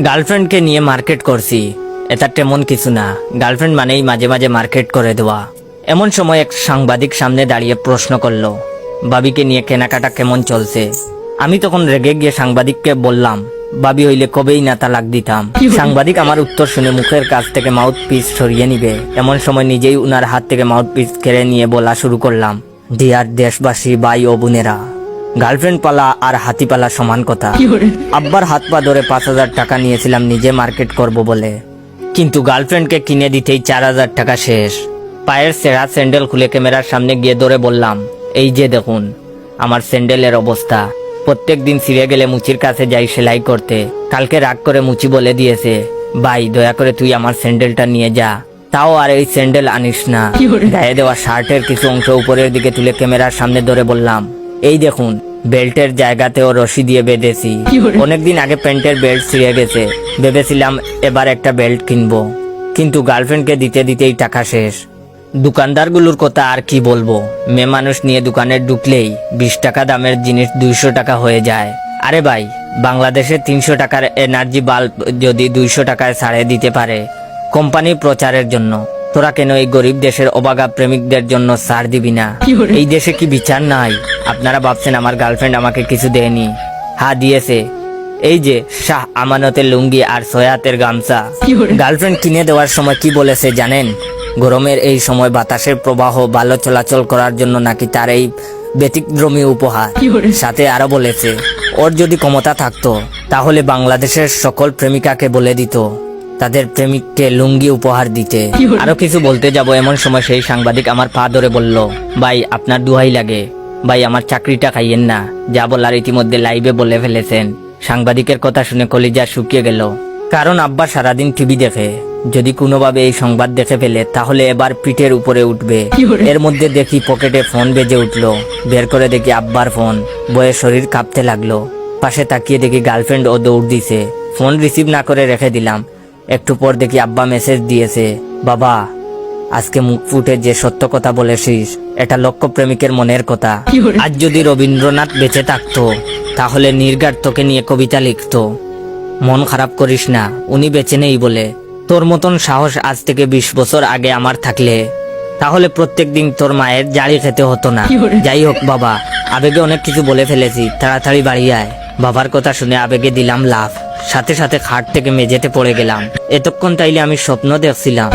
গার্লফ্রেন্ডকে নিয়ে মার্কেট করছি, এটা তেমন কিছু না। গার্লফ্রেন্ড মানেই মাঝে মাঝে মার্কেট করে দেওয়া। এমন সময় এক সাংবাদিক সামনে দাঁড়িয়ে প্রশ্ন করলো, বাবিকে নিয়ে কেনাকাটা কেমন চলছে? আমি তখন রেগে গিয়ে সাংবাদিককে বললাম, বাবি হইলে কবেই না তালাক দিতাম। সাংবাদিক আমার উত্তর শুনে মুখের কাছ থেকে মাউথ পিস সরিয়ে নিবে এমন সময় নিজেই উনার হাত থেকে মাউথ পিস কেড়ে নিয়ে বলা শুরু করলাম, ডিয়ার দেশবাসী, ভাই ও বোনেরা, গার্লফ্রেন্ড পালা আর হাতি পালা সমান কথা। আব্বার হাত পা ধরে 5,000 টাকা নিয়েছিলাম নিজে মার্কেট করব বলে, কিন্তু গার্লফ্রেন্ডকে কিনে দিতেই 4,000 টাকা শেষ। পায়ের সেরা স্যান্ডেল খুলে ক্যামেরার সামনে গিয়ে ধরে বললাম, এই যে দেখুন আমার স্যান্ডেলের অবস্থা। প্রত্যেক দিন ছিঁড়ে গেলে মুচির কাছে যাই সেলাই করতে। কালকে রাগ করে মুচি বলে দিয়েছে, ভাই দয়া করে তুই আমার স্যান্ডেলটা নিয়ে যা। তাও আর এই স্যান্ডেল আনিস না। গায়ে দেওয়া শার্টের কিছু অংশ উপরের দিকে তুলে ক্যামেরার সামনে ধরে বললাম, এই দেখুন বেল্টের জায়গাতেও রশি দিয়ে বেঁধেছি। অনেকদিন আগে প্যান্টের বেল্ট ছিঁড়ে গেছে, ভেবেছিলাম এবার একটা বেল্ট কিনবো, কিন্তু গার্লফ্রেন্ডকে দিতে দিতেই টাকা শেষ। দোকানদারগুলোর কথা আর কি বলবো, মেয়ে মানুষ নিয়ে দোকানে ঢুকলেই 20 টাকা দামের জিনিস 200 টাকা হয়ে যায়। আরে ভাই, বাংলাদেশে 300 টাকার এনার্জি বাল্ব যদি 200 টাকায় ছাড়ে দিতে পারে কোম্পানি প্রচারের জন্য, তোরা কেন এই গরিব দেশের অবাগা প্রেমিকদের জন্য ছাড় দিবি না? এই দেশে কি বিচার নাই? আপনারা ভাবছেন আমার গার্লফ্রেন্ড আমাকে কিছু দেয়নি? হ্যাঁ দিয়েছে, এই যে শাহ আমানতের লুঙ্গি আর সয়াতের গামছা। গার্লফ্রেন্ড কিনে দেওয়ার সময় কি বলেছে জানেন? গরমের এই সময় বাতাসের প্রবাহ ভালো চলাচল করার জন্য নাকি তার এই ব্যতিক্রমী উপহার। সাথে আরো বলেছে, ওর যদি ক্ষমতা থাকতো তাহলে বাংলাদেশের সকল প্রেমিকাকে বলে দিত তাদের প্রেমিককে লুঙ্গি উপহার দিতে। আরো কিছু বলতে যাব এমন সময় সেই সাংবাদিক আমার পা ধরে বলল, ভাই আপনার দুহাই লাগে, ভাই আমার চাকরিটা খাইয়েন না। যা বলার ইতিমধ্যে লাইভে বলে ফেলেছেন। সাংবাদিকের কথা শুনে কলিজা শুকিয়ে গেল, কারণ আব্বা সারাদিন টিভি দেখে। যদি কোনোভাবে এই সংবাদ দেখে ফেলে তাহলে এবার পিঠের উপরে উঠবে। এর মধ্যে দেখি পকেটে ফোন বেজে উঠলো। বের করে দেখি আব্বার ফোন। বয়ে শরীর কাঁপতে লাগলো। পাশে তাকিয়ে দেখি গার্লফ্রেন্ড ও দৌড় দিছে। ফোন রিসিভ না করে রেখে দিলাম। একটু পর দেখি আব্বা মেসেজ দিয়েছে, বাবা আজকে মুখ ফুটে যে সত্য কথা বলেছিস এটা লক্ষ প্রেমিকের মনের কথা। আজ যদি রবীন্দ্রনাথ বেঁচে থাকতো তাহলে নির্ঘাত তোকে নিয়ে কবিতা লিখতো। মন খারাপ করিস না, উনি বেঁচে নেই বলে। তোর মতন সাহস আজ থেকে 20 বছর আগে আমার থাকলে তাহলে প্রত্যেক দিন তোর মায়ের জাড়ি খেতে হতো না। যাই হোক বাবা, আবেগে অনেক কিছু বলে ফেলেছি, তাড়াতাড়ি বাড়ি আয়। বাবার কথা শুনে আবেগে দিলাম লাফ। সাথে সাথে খাট থেকে মেঝেতে পড়ে গেলাম। এতক্ষণ তাইলে আমি স্বপ্ন দেখছিলাম।